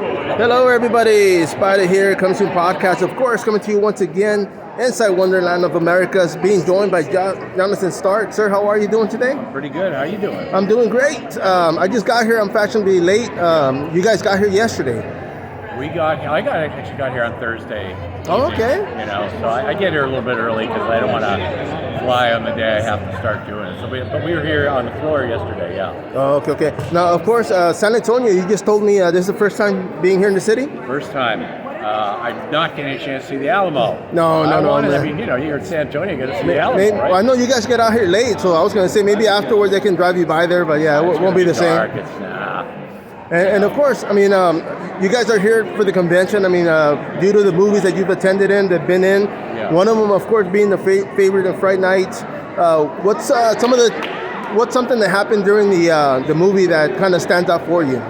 Hello, everybody. Spider here, comes to podcast, of course, coming to you once again inside Wonderland of Americas, being joined by Jonathan Stark. Sir, how are you doing today? Pretty good. How you doing? I'm doing great. I just got here. I'm fashionably late. You guys got here yesterday. I actually got here on Thursday. Oh, evening, okay. So I get here a little bit early because I don't want to fly on the day I have to start doing it. But we were here on the floor yesterday. Yeah. Oh, okay. Now, of course, San Antonio. You just told me this is the first time being here in the city. First time. I'm not getting a chance to see the Alamo. No. I mean, you're in San Antonio, you got to see the Alamo, right? Well, I know you guys get out here late, so I was going to say maybe afterwards they can drive you by there, but yeah, it won't be the dark. same. It's And of course, I mean, you guys are here for the convention. I mean, due to the movies that you've attended in, that been in. Yeah. One of them, of course, being the favorite of Fright Night. What's something that happened during the movie that kind of stands out for you?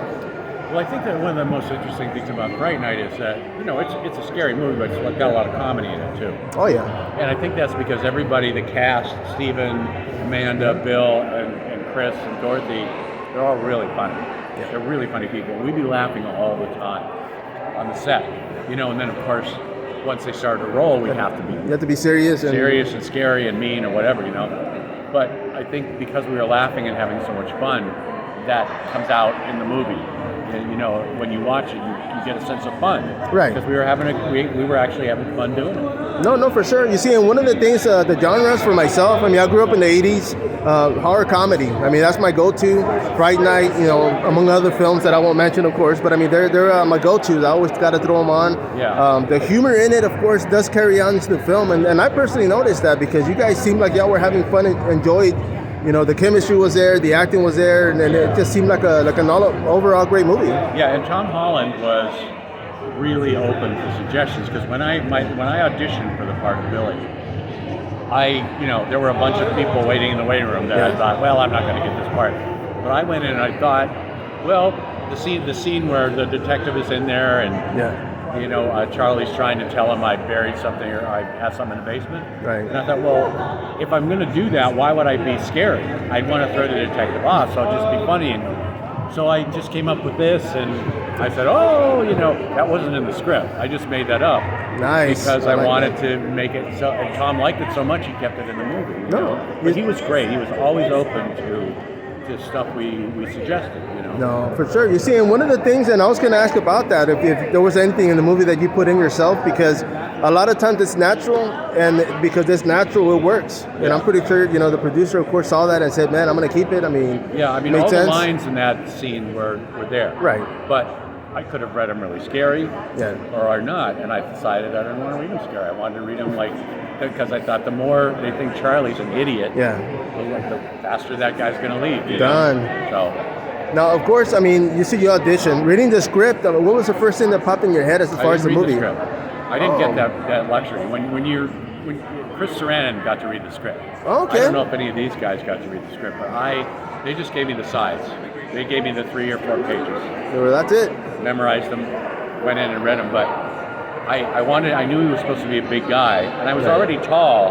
Well, I think that one of the most interesting things about Fright Night is that it's a scary movie, but it's got a lot of comedy in it too. Oh yeah. And I think that's because everybody, the cast, Stephen, Amanda, Bill, and Chris, and Dorothy, they're all really funny. Yeah. They're really funny people. We'd be laughing all the time on the set, and then of course, once they start to roll, we have to be You have to be serious. and scary and mean or whatever, But I think because we were laughing and having so much fun, that comes out in the movie. And, when you watch it, you get a sense of fun, Right? Because we were actually having fun doing it. No, for sure. You see, and one of the things, the genres for myself, I mean, I grew up in the 80s, horror comedy. I mean, that's my go-to. Fright Night, among other films that I won't mention, of course, but I mean, they're my go-tos. I always got to throw them on. Yeah. The humor in it, of course, does carry on into the film, and I personally noticed that because you guys seemed like y'all were having fun and enjoyed. The chemistry was there, the acting was there, and it just seemed like an overall great movie. Yeah, and Tom Holland was really open to suggestions because when I auditioned for the part of Billy, there were a bunch of people waiting in the waiting room that I thought, well, I'm not going to get this part. But I went in and I thought, well, the scene where the detective is in there and Charlie's trying to tell him I buried something or I have something in the basement. Right. And I thought, well, if I'm going to do that, why would I be scary? I'd want to throw the detective off, so I'll just be funny. And so I just came up with this, and I said, that wasn't in the script. I just made that up. Nice. Because I wanted to make it so, and Tom liked it so much he kept it in the movie. But he was great. He was always open to stuff we suggested. No, for sure. You see, and one of the things, and I was going to ask about that, if there was anything in the movie that you put in yourself, because a lot of times it's natural, and because it's natural, it works. And I'm pretty sure, the producer, of course, saw that and said, man, I'm going to keep it. I mean, all sense. The lines in that scene were there. Right. But I could have read them really scary or not, and I decided I didn't want to read them scary. I wanted to read them because I thought the more they think Charlie's an idiot, the faster that guy's going to leave. Done. So. Now, of course, I mean, you see your audition. Reading the script, what was the first thing that popped in your head as far as the movie? I didn't get that luxury. When Chris Sarandon got to read the script. Okay. I don't know if any of these guys got to read the script, but they just gave me the sides. They gave me the 3 or 4 pages. Well, that's it. Memorized them, went in and read them, but I knew he was supposed to be a big guy, and I was already tall,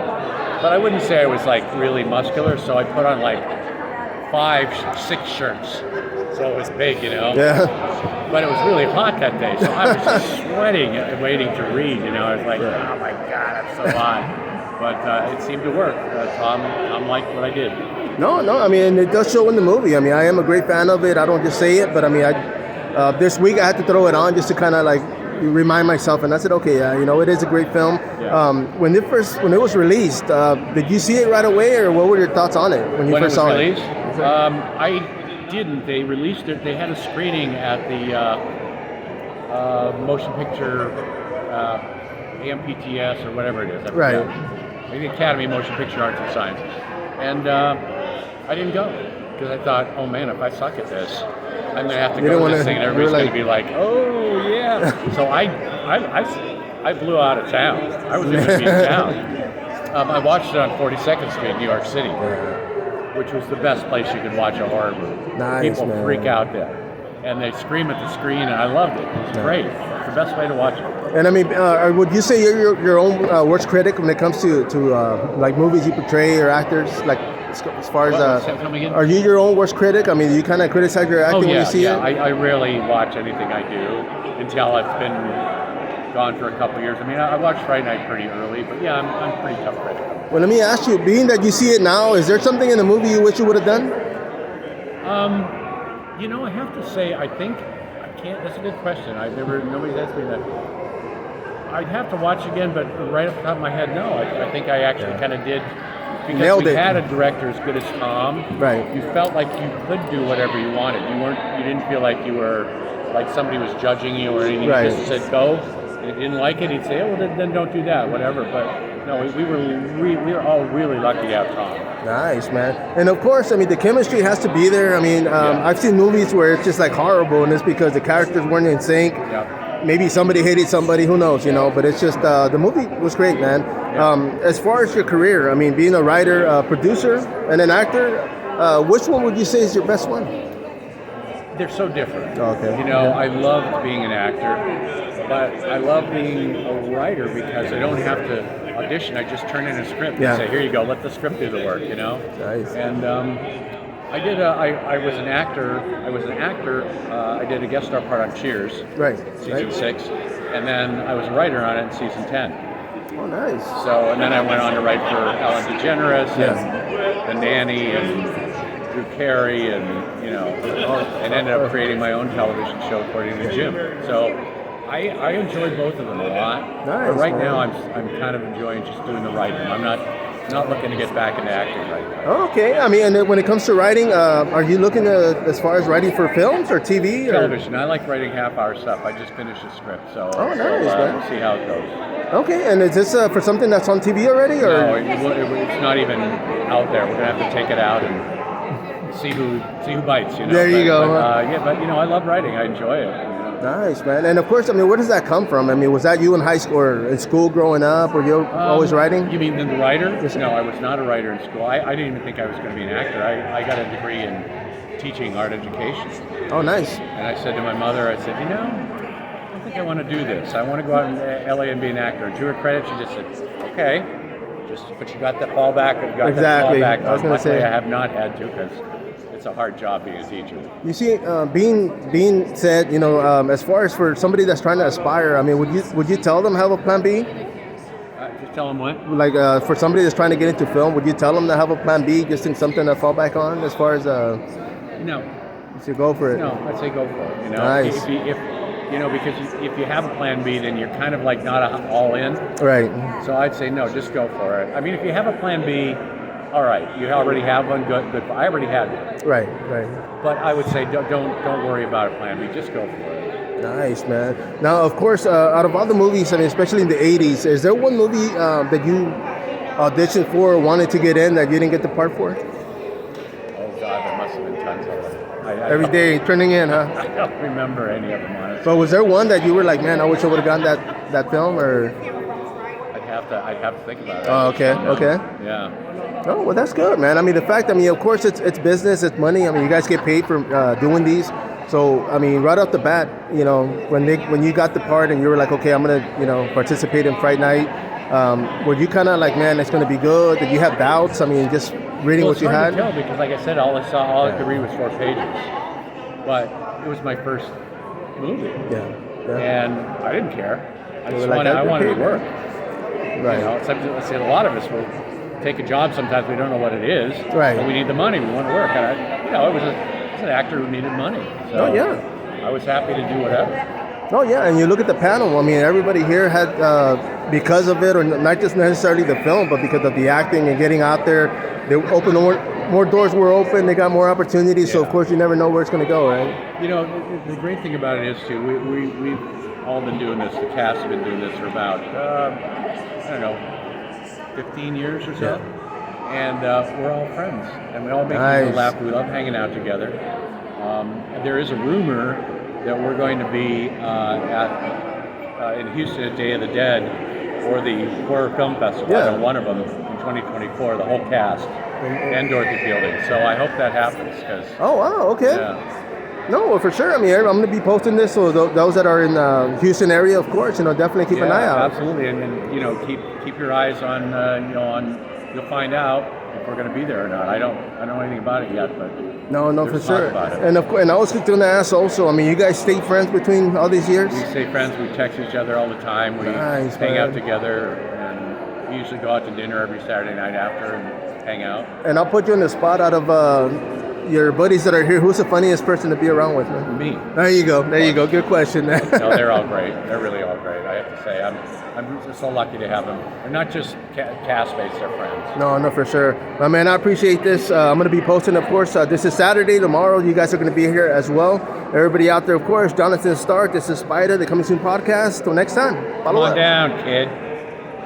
but I wouldn't say I was really muscular, so I put on 5, 6 shirts. So it was big, Yeah. But it was really hot that day, so I was just sweating and waiting to read, I was like, oh my God, I'm so hot. But it seemed to work. Tom liked what I did. No, I mean, it does show in the movie. I mean, I am a great fan of it. I don't just say it, but I mean, this week I had to throw it on just to kind of remind myself, and I said, okay, it is a great film. Yeah. When it was released, did you see it right away, or what were your thoughts on it when you first saw it? I didn't. They released it. They had a screening at the motion picture AMPTS or whatever it is. Right. The Academy of Motion Picture Arts and Science. And I didn't go because I thought, oh man, if I suck at this, I'm gonna have to go to this thing, and everybody's gonna be like, oh yeah. So I blew out of town. I was able to be in town. I watched it on 42nd Street, New York City, which was the best place you could watch a horror movie. Nice, People man. freak out there, and they scream at the screen, and I loved it. It was great. It's the best way to watch it. And I mean, would you say you're your own worst critic when it comes to movies you portray or actors? as far as Come again? are you your own worst critic? I mean, do you kind of criticize your acting Oh when yeah, you see yeah. it? I rarely watch anything I do until I've been gone for a couple years. I mean, I watched Friday Night pretty early, but yeah, I'm pretty tough critic. Well, let me ask you, being that you see it now, is there something in the movie you wish you would have done? You know, I have to say, I think I can't. That's a good question. Nobody's asked me that. I'd have to watch again, but right off the top of my head, no. I think I actually kind of did. Because Nailed we it. had a director as good as Tom. Right. You felt like you could do whatever you wanted. You didn't feel like you were like somebody was judging you or anything. Right. He just said go. And if you didn't like it, he'd say, oh, well, then don't do that, whatever. But no, we were all really lucky to have Tom. Nice, man. And of course, I mean, the chemistry has to be there. I mean, I've seen movies where it's just like horrible, and it's because the characters weren't in sync. Yeah. Maybe somebody hated somebody, who knows, you know, but it's just, the movie was great, man. As far as your career, I mean, being a writer, producer, and an actor, which one would you say is your best one? They're so different. Okay. You know, I loved being an actor, but I love being a writer because I don't have to audition. I just turn in a script and say, here you go, let the script do the work, you know? Nice. And I was an actor. I did a guest star part on Cheers, Right. season 6, and then I was a writer on it in season 10. Oh, nice. So, and then I went on to write for Ellen DeGeneres and The Nanny and Drew Carey and, you know, and ended up creating my own television show according to Jim. So I enjoy both of them a lot. Nice, but right man. now I'm kind of enjoying just doing the writing. I'm not looking to get back into acting right now. Okay. I mean, and then when it comes to writing, are you looking to, as far as writing for films or TV? Television. I like writing half-hour stuff. I just finished a script, so Oh, nice, man. we'll see how it goes. Okay. And is this for something that's on TV already? Or? No, it's not even out there. We're gonna have to take it out and see who bites. You know. There you go. But you know, I love writing. I enjoy it. You know. Nice, man. And of course, I mean, where does that come from? I mean, was that you in high school or in school growing up? Were you always writing? You mean the writer? No, I was not a writer in school. I didn't even think I was going to be an actor. I got a degree in teaching art education. Oh, nice. And I said to my mother, I said, you know, I don't think I want to do this. I want to go out in LA and be an actor. And to her credit, she just said, okay. But you got that fallback. Exactly. I was going to say. I have not had to because it's a hard job being a teacher. You see, being said, you know, as far as for somebody that's trying to aspire, I mean, would you tell them have a plan B? Just tell them what? Like for somebody that's trying to get into film, would you tell them to have a plan B, just in something to fall back on, as far as No. you should go for it? No, I'd say go for it. You know, Nice. if you know, because if you have a plan B, then you're kind of like not all in. Right. So I'd say no, just go for it. I mean, if you have a plan B, all right, you already have one. Good. I already had one. Right. But I would say don't worry about a plan B. Just go for it. Nice, man. Now, of course, out of all the movies, I mean, especially in the '80s, is there one movie that you auditioned for or wanted to get in that you didn't get the part for? Oh God, there must have been tons of them. Every day turning in, huh? I don't remember any of them, honestly. But was there one that you were like, man, I wish I would have gotten that film, or? I'd have to think about it. Oh, okay. Yeah. Oh, well, that's good, man. I mean, the fact, I mean, of course, it's business, it's money. I mean, you guys get paid for doing these. So, I mean, right off the bat, you know, when you got the part and you were like, okay, I'm gonna, you know, participate in Fright Night. Were you kind of like, man, it's gonna be good? Did you have doubts? I mean, just reading what you had. It's hard to tell because, like I said, all I could read was 4 pages. But it was my first movie. Yeah. And I didn't care. I Like, wanted to work. Right. You know, let's say a lot of us will take a job. Sometimes we don't know what it is. Right. But we need the money. We want to work. And I was an actor who needed money. So Oh, yeah. I was happy to do whatever. Oh, yeah, and you look at the panel. I mean, everybody here had, because of it, or not just necessarily the film, but because of the acting and getting out there, they opened more doors were open. They got more opportunities. So of course, you never know where it's going to go, right? You know, the great thing about it is too. We've all been doing this. The cast have been doing this for about I don't know, 15 years or so. Yeah. And we're all friends, and we all make people laugh. We love hanging out together. There is a rumor that we're going to be in Houston at Day of the Dead or the Horror Film Festival. Yeah. I know one of them in 2024, the whole cast, and Dorothy Fielding. So I hope that happens. Cause, Oh, wow, okay. yeah. No, well, for sure. I mean, I'm going to be posting this, so those that are in Houston area, of course, you know, definitely keep an eye out. Absolutely, and you know, keep your eyes on, you'll find out if if we're going to be there or not. I don't know anything about it yet, but No, for there's talk sure. about it. And of course, and I was going to ask also. I mean, you guys stay friends between all these years? We stay friends. We text each other all the time. We Nice, hang man. out together, and we usually go out to dinner every Saturday night after and hang out. And I'll put you on the spot out of your buddies that are here. Who's the funniest person to be around with, man? Me. There you go. Good question. No, they're all great. They're really all great. I have to say, I'm just so lucky to have them. They're not just castmates; they're friends. No, for sure. My man, I appreciate this. I'm going to be posting, of course. This is Saturday. Tomorrow, you guys are going to be here as well. Everybody out there, of course. Jonathan Stark. This is Spider, the Coming Soon podcast. Till next time. Come on down, kid.